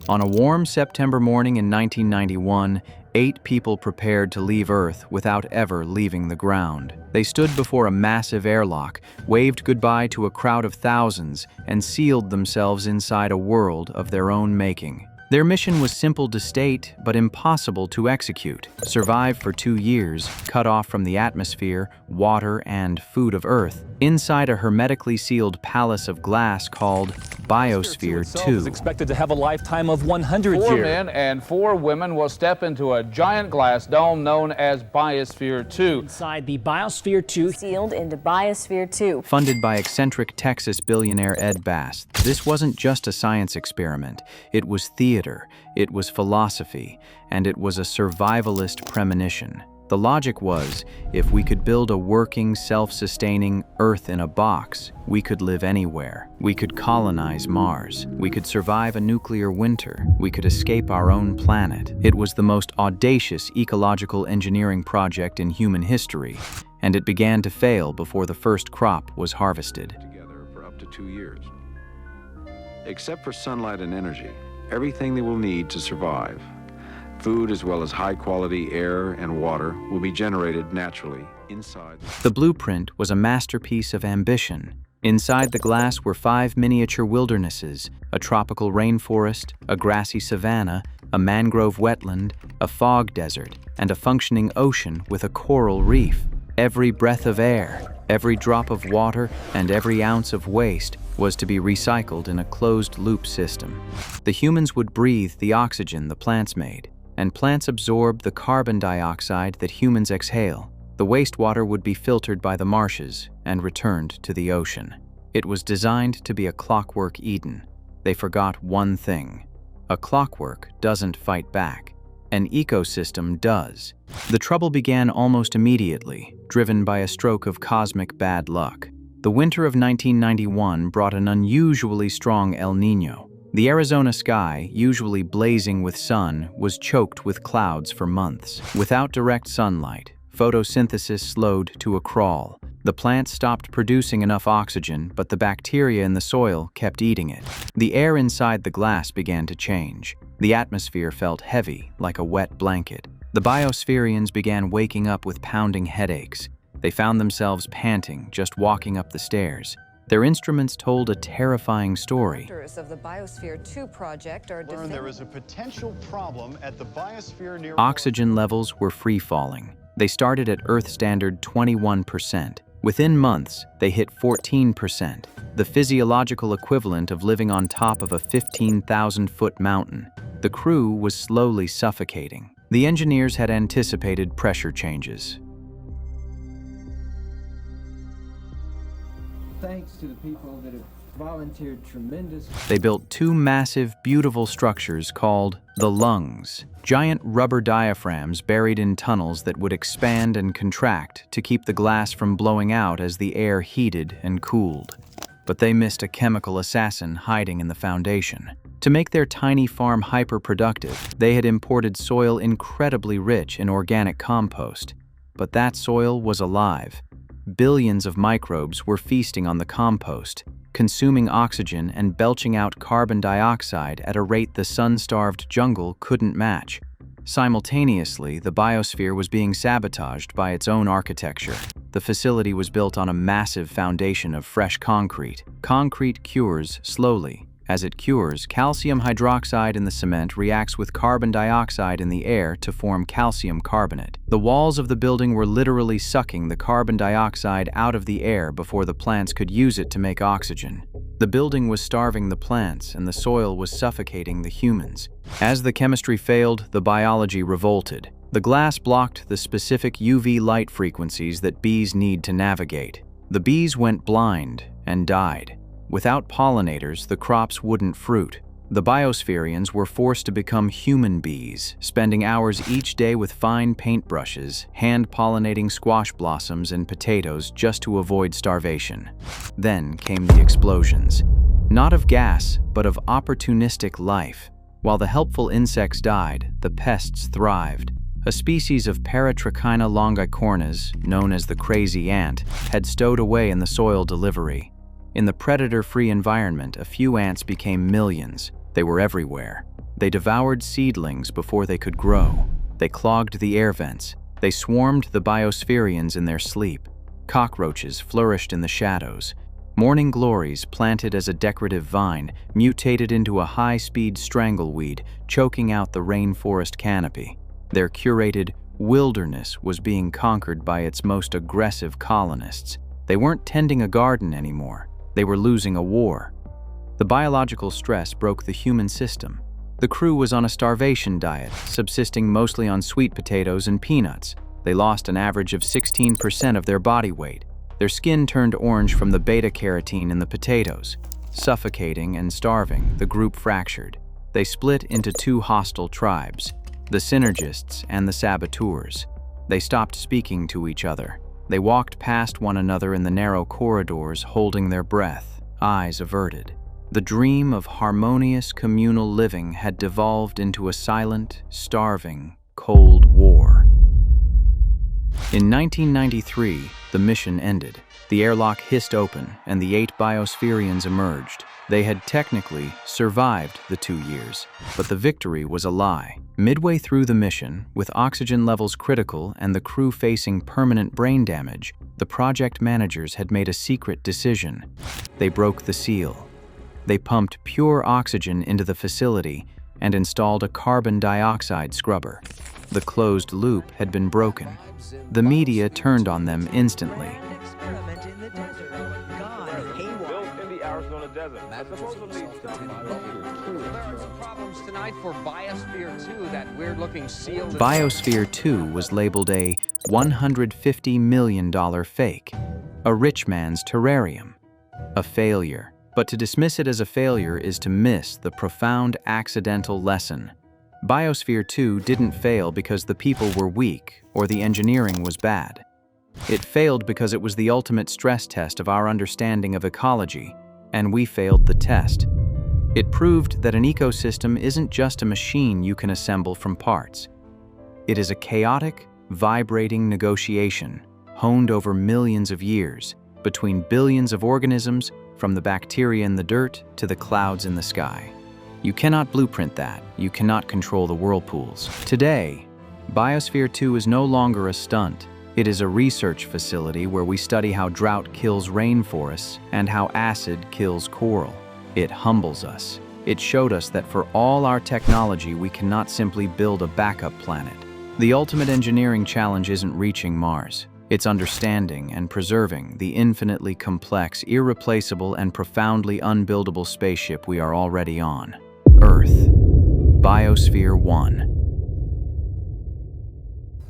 On a warm September morning in 1991, 8 people prepared to leave Earth without ever leaving the ground. They stood before a massive airlock, waved goodbye to a crowd of thousands, and sealed themselves inside a world of their own making. Their mission was simple to state, but impossible to execute. Survive for 2 years, cut off from the atmosphere, water, and food of Earth, inside a hermetically sealed palace of glass called Biosphere 2. Is expected to have a lifetime of 100 years. 4 men and 4 women will step into a giant glass dome known as Biosphere 2. Inside the Biosphere 2. Sealed into Biosphere 2. Funded by eccentric Texas billionaire Ed Bass, this wasn't just a science experiment. It was theater, it was philosophy, and it was a survivalist premonition. The logic was, if we could build a working, self-sustaining Earth in a box, we could live anywhere. We could colonize Mars. We could survive a nuclear winter. We could escape our own planet. It was the most audacious ecological engineering project in human history, and it began to fail before the first crop was harvested. Together for up to 2 years. Except for sunlight and energy, everything they will need to survive, food as well as high-quality air and water, will be generated naturally inside. The blueprint was a masterpiece of ambition. Inside the glass were 5 miniature wildernesses, a tropical rainforest, a grassy savannah, a mangrove wetland, a fog desert, and a functioning ocean with a coral reef. Every breath of air, every drop of water, and every ounce of waste was to be recycled in a closed-loop system. The humans would breathe the oxygen the plants made, and plants absorb the carbon dioxide that humans exhale. The wastewater would be filtered by the marshes and returned to the ocean. It was designed to be a clockwork Eden. They forgot one thing. A clockwork doesn't fight back. An ecosystem does. The trouble began almost immediately, driven by a stroke of cosmic bad luck. The winter of 1991 brought an unusually strong El Niño. The Arizona sky, usually blazing with sun, was choked with clouds for months. Without direct sunlight, photosynthesis slowed to a crawl. The plants stopped producing enough oxygen, but the bacteria in the soil kept eating it. The air inside the glass began to change. The atmosphere felt heavy, like a wet blanket. The biospherians began waking up with pounding headaches. They found themselves panting just walking up the stairs. Their instruments told a terrifying story. Of the Biosphere 2 project are there is a potential problem at the biosphere near Oxygen levels were free-falling. They started at Earth standard 21%. Within months, they hit 14%, the physiological equivalent of living on top of a 15,000-foot mountain. The crew was slowly suffocating. The engineers had anticipated pressure changes. Thanks to the people that have volunteered tremendous. They built 2 massive, beautiful structures called the lungs, giant rubber diaphragms buried in tunnels that would expand and contract to keep the glass from blowing out as the air heated and cooled. But they missed a chemical assassin hiding in the foundation. To make their tiny farm hyper-productive, they had imported soil incredibly rich in organic compost. But that soil was alive. Billions of microbes were feasting on the compost, consuming oxygen and belching out carbon dioxide at a rate the sun-starved jungle couldn't match. Simultaneously, the biosphere was being sabotaged by its own architecture. The facility was built on a massive foundation of fresh concrete. Concrete cures slowly. As it cures, calcium hydroxide in the cement reacts with carbon dioxide in the air to form calcium carbonate. The walls of the building were literally sucking the carbon dioxide out of the air before the plants could use it to make oxygen. The building was starving the plants, and the soil was suffocating the humans. As the chemistry failed, the biology revolted. The glass blocked the specific UV light frequencies that bees need to navigate. The bees went blind and died. Without pollinators, the crops wouldn't fruit. The biospherians were forced to become human bees, spending hours each day with fine paintbrushes, hand-pollinating squash blossoms and potatoes just to avoid starvation. Then came the explosions. Not of gas, but of opportunistic life. While the helpful insects died, the pests thrived. A species of Paratrichina longicornis, known as the crazy ant, had stowed away in the soil delivery. In the predator-free environment, a few ants became millions. They were everywhere. They devoured seedlings before they could grow. They clogged the air vents. They swarmed the biospherians in their sleep. Cockroaches flourished in the shadows. Morning glories, planted as a decorative vine, mutated into a high-speed strangleweed, choking out the rainforest canopy. Their curated wilderness was being conquered by its most aggressive colonists. They weren't tending a garden anymore. They were losing a war. The biological stress broke the human system. The crew was on a starvation diet, subsisting mostly on sweet potatoes and peanuts. They lost an average of 16% of their body weight. Their skin turned orange from the beta-carotene in the potatoes. Suffocating and starving, the group fractured. They split into two hostile tribes, the synergists and the saboteurs. They stopped speaking to each other. They walked past one another in the narrow corridors, holding their breath, eyes averted. The dream of harmonious communal living had devolved into a silent, starving, cold war. In 1993, the mission ended. The airlock hissed open, and the 8 biospherians emerged. They had technically survived the 2 years, but the victory was a lie. Midway through the mission, with oxygen levels critical and the crew facing permanent brain damage, the project managers had made a secret decision. They broke the seal. They pumped pure oxygen into the facility and installed a carbon dioxide scrubber. The closed loop had been broken. The media turned on them instantly. Biosphere 2 was labeled a $150 million fake, a rich man's terrarium, a failure. But to dismiss it as a failure is to miss the profound accidental lesson. Biosphere 2 didn't fail because the people were weak or the engineering was bad. It failed because it was the ultimate stress test of our understanding of ecology, and we failed the test. It proved that an ecosystem isn't just a machine you can assemble from parts. It is a chaotic, vibrating negotiation, honed over millions of years, between billions of organisms, from the bacteria in the dirt to the clouds in the sky. You cannot blueprint that. You cannot control the whirlpools. Today, Biosphere 2 is no longer a stunt. It is a research facility where we study how drought kills rainforests and how acid kills coral. It humbles us. It showed us that for all our technology, we cannot simply build a backup planet. The ultimate engineering challenge isn't reaching Mars. It's understanding and preserving the infinitely complex, irreplaceable, and profoundly unbuildable spaceship we are already on. Earth. Biosphere 1.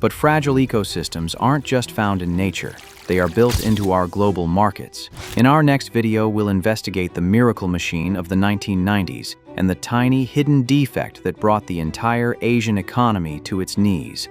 But fragile ecosystems aren't just found in nature. They are built into our global markets. In our next video, we'll investigate the miracle machine of the 1990s and the tiny hidden defect that brought the entire Asian economy to its knees.